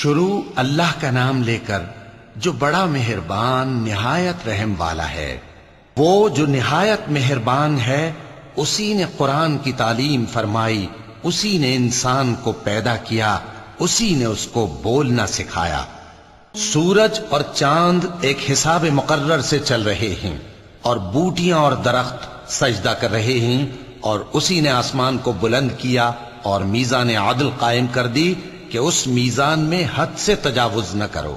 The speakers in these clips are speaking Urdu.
شروع اللہ کا نام لے کر جو بڑا مہربان نہایت رحم والا ہے۔ وہ جو نہایت مہربان ہے اسی نے قرآن کی تعلیم فرمائی، اسی نے انسان کو پیدا کیا، اسی نے اس کو بولنا سکھایا۔ سورج اور چاند ایک حساب مقرر سے چل رہے ہیں، اور بوٹیاں اور درخت سجدہ کر رہے ہیں، اور اسی نے آسمان کو بلند کیا اور میزان عدل قائم کر دی کہ اس میزان میں حد سے تجاوز نہ کرو،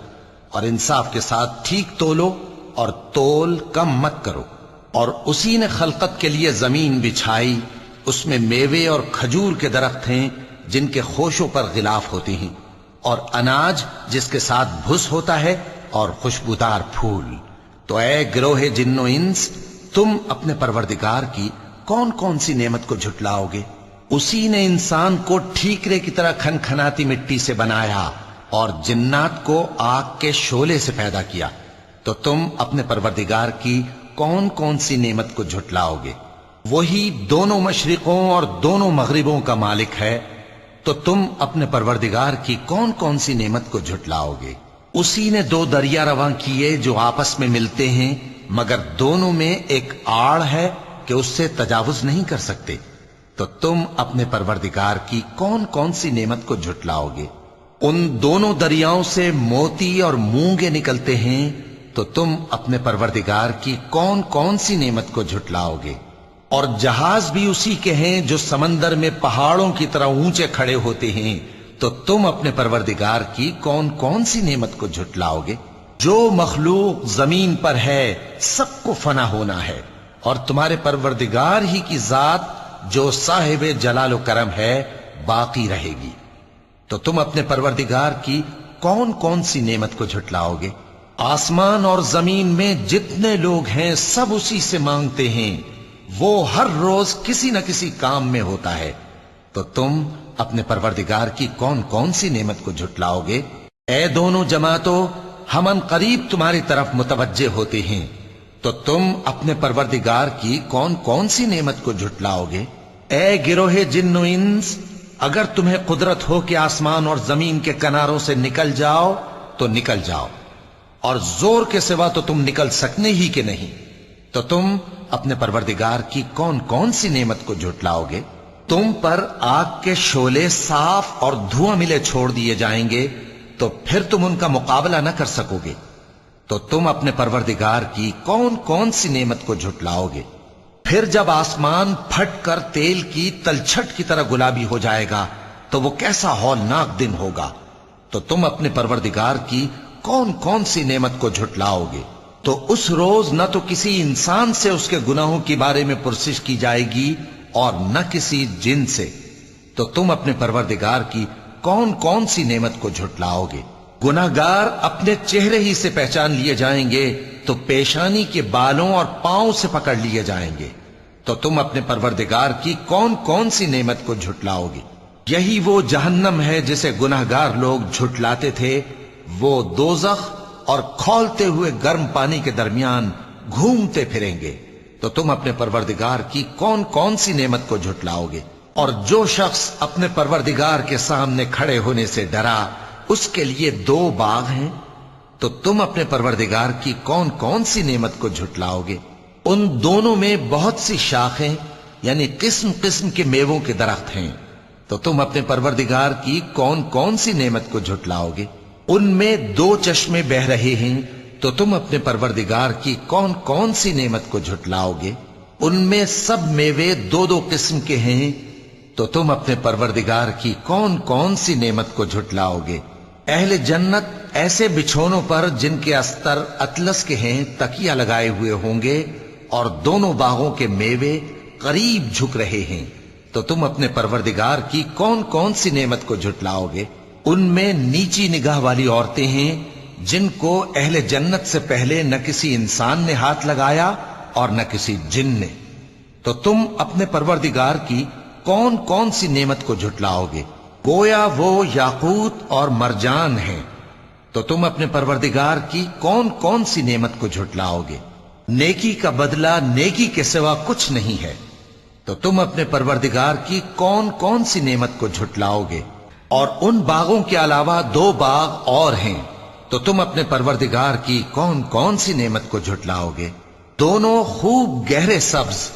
اور انصاف کے ساتھ ٹھیک تولو اور تول کم مت کرو۔ اور اسی نے خلقت کے لیے زمین بچھائی، اس میں میوے اور کھجور کے درخت ہیں جن کے خوشوں پر غلاف ہوتے ہیں، اور اناج جس کے ساتھ بھس ہوتا ہے، اور خوشبودار پھول۔ تو اے گروہ جن و انس، تم اپنے پروردگار کی کون کون سی نعمت کو جھٹلاؤ گے؟ اسی نے انسان کو ٹھیکرے کی طرح کھنکھناتی مٹی سے بنایا اور جنات کو آگ کے شعلے سے پیدا کیا، تو تم اپنے پروردگار کی کون کون سی نعمت کو جھٹلاؤ گے؟ وہی دونوں مشرقوں اور دونوں مغربوں کا مالک ہے، تو تم اپنے پروردگار کی کون کون سی نعمت کو جھٹلاؤ گے؟ اسی نے دو دریا رواں کیے جو آپس میں ملتے ہیں، مگر دونوں میں ایک آڑ ہے کہ اس سے تجاوز نہیں کر سکتے، تو تم اپنے پروردگار کی کون کون سی نعمت کو جھٹلاؤ گے؟ ان دونوں دریاؤں سے موتی اور مونگے نکلتے ہیں، تو تم اپنے پروردگار کی کون کون سی نعمت کو جھٹلاؤ گے؟ اور جہاز بھی اسی کے ہیں جو سمندر میں پہاڑوں کی طرح اونچے کھڑے ہوتے ہیں، تو تم اپنے پروردگار کی کون کون سی نعمت کو جھٹلاؤ گے؟ جو مخلوق زمین پر ہے سب کو فنا ہونا ہے، اور تمہارے پروردگار ہی کی ذات جو صاحب جلال و کرم ہے باقی رہے گی۔ تو تم اپنے پروردگار کی کون کون سی نعمت کو جھٹلاؤ گے؟ آسمان اور زمین میں جتنے لوگ ہیں سب اسی سے مانگتے ہیں، وہ ہر روز کسی نہ کسی کام میں ہوتا ہے، تو تم اپنے پروردگار کی کون کون سی نعمت کو جھٹلاؤ گے؟ اے دونوں جماعتوں، ہم ان قریب تمہاری طرف متوجہ ہوتے ہیں، تو تم اپنے پروردگار کی کون کون سی نعمت کو جھٹلاؤ گے؟ اے گروہ جن و انس، اگر تمہیں قدرت ہو کہ آسمان اور زمین کے کناروں سے نکل جاؤ تو نکل جاؤ، اور زور کے سوا تو تم نکل سکنے ہی کہ نہیں، تو تم اپنے پروردگار کی کون کون سی نعمت کو جھٹلاؤ گے؟ تم پر آگ کے شعلے صاف اور دھواں ملے چھوڑ دیے جائیں گے، تو پھر تم ان کا مقابلہ نہ کر سکو گے، تو تم اپنے پروردگار کی کون کون سی نعمت کو جھٹلاؤ گے؟ پھر جب آسمان پھٹ کر تیل کی تلچھٹ کی طرح گلابی ہو جائے گا تو وہ کیسا ہولناک دن ہوگا، تو تم اپنے پروردگار کی کون کون سی نعمت کو جھٹلاؤ گے؟ تو اس روز نہ تو کسی انسان سے اس کے گناہوں کے بارے میں پرسش کی جائے گی اور نہ کسی جن سے، تو تم اپنے پروردگار کی کون کون سی نعمت کو جھٹلاؤ گے؟ گناہگار اپنے چہرے ہی سے پہچان لیے جائیں گے تو پیشانی کے بالوں اور پاؤں سے پکڑ لیے جائیں گے، تو تم اپنے پروردگار کی کون کون سی نعمت کو جھٹلاؤ گے؟ یہی وہ جہنم ہے جسے گناہگار لوگ جھٹلاتے تھے، وہ دوزخ اور کھولتے ہوئے گرم پانی کے درمیان گھومتے پھریں گے، تو تم اپنے پروردگار کی کون کون سی نعمت کو جھٹلاؤ گے؟ اور جو شخص اپنے پروردگار کے سامنے کھڑے ہونے سے ڈرا، اس کے لیے دو باغ ہیں، تو تم اپنے پروردگار کی کون کون سی نعمت کو جھٹلاؤ گے؟ ان دونوں میں بہت سی شاخیں یعنی قسم قسم کے میووں کے درخت ہیں، تو تم اپنے پروردگار کی کون کون سی نعمت کو جھٹلاؤ گے؟ ان میں دو چشمے بہ رہے ہیں، تو تم اپنے پروردگار کی کون کون سی نعمت کو جھٹلاؤ گے؟ ان میں سب میوے دو دو قسم کے ہیں، تو تم اپنے پروردگار کی کون کون سی نعمت کو جھٹلاؤ گے؟ اہل جنت ایسے بچھونوں پر جن کے استر اطلس کے ہیں تکیہ لگائے ہوئے ہوں گے، اور دونوں باغوں کے میوے قریب جھک رہے ہیں، تو تم اپنے پروردگار کی کون کون سی نعمت کو جھٹلاؤ گے؟ ان میں نیچی نگاہ والی عورتیں ہیں جن کو اہل جنت سے پہلے نہ کسی انسان نے ہاتھ لگایا اور نہ کسی جن نے، تو تم اپنے پروردگار کی کون کون سی نعمت کو جھٹلاؤ گے؟ گویا وہ یاقوت اور مرجان ہیں، تو تم اپنے پروردگار کی کون کون سی نعمت کو جھٹلاؤ گے؟ نیکی کا بدلہ نیکی کے سوا کچھ نہیں ہے، تو تم اپنے پروردگار کی کون کون سی نعمت کو جھٹلاؤ گے؟ اور ان باغوں کے علاوہ 2 باغ اور ہیں، تو تم اپنے پروردگار کی کون کون سی نعمت کو جھٹلاؤ گے؟ دونوں خوب گہرے سبز،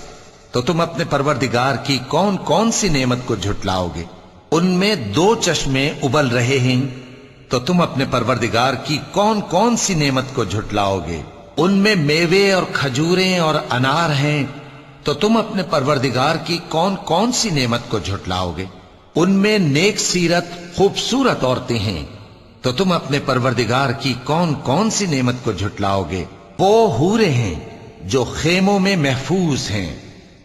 تو تم اپنے پروردگار کی کون کون سی نعمت کو جھٹلاؤ گے؟ ان میں 2 چشمے ابل رہے ہیں، تو تم اپنے پروردگار کی کون کون سی نعمت کو جھٹلاؤ گے؟ ان میں میوے اور کھجوریں اور انار ہیں، تو تم اپنے پروردگار کی کون کون سی نعمت کو جھٹلاؤ گے؟ ان میں نیک سیرت خوبصورت عورتیں ہیں، تو تم اپنے پروردگار کی کون کون سی نعمت کو جھٹلاؤ گے؟ وہ حوریں ہیں جو خیموں میں محفوظ ہیں،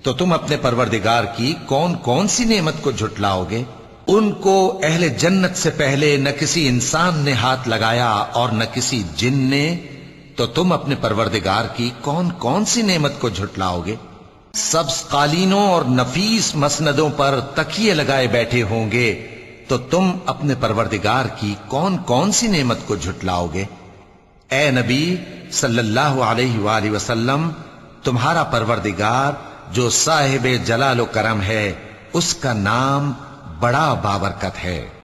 تو تم اپنے پروردگار کی کون کون سی نعمت کو جھٹلاؤ گے؟ ان کو اہل جنت سے پہلے نہ کسی انسان نے ہاتھ لگایا اور نہ کسی جن نے، تو تم اپنے پروردگار کی کون کون سی نعمت کو جھٹلاؤ گے؟ سبز قالینوں اور نفیس مسندوں پر تکیے لگائے بیٹھے ہوں گے، تو تم اپنے پروردگار کی کون کون سی نعمت کو جھٹلاؤ گے؟ اے نبی صلی اللہ علیہ وآلہ وسلم، تمہارا پروردگار جو صاحب جلال و کرم ہے، اس کا نام بڑا بابرکت ہے۔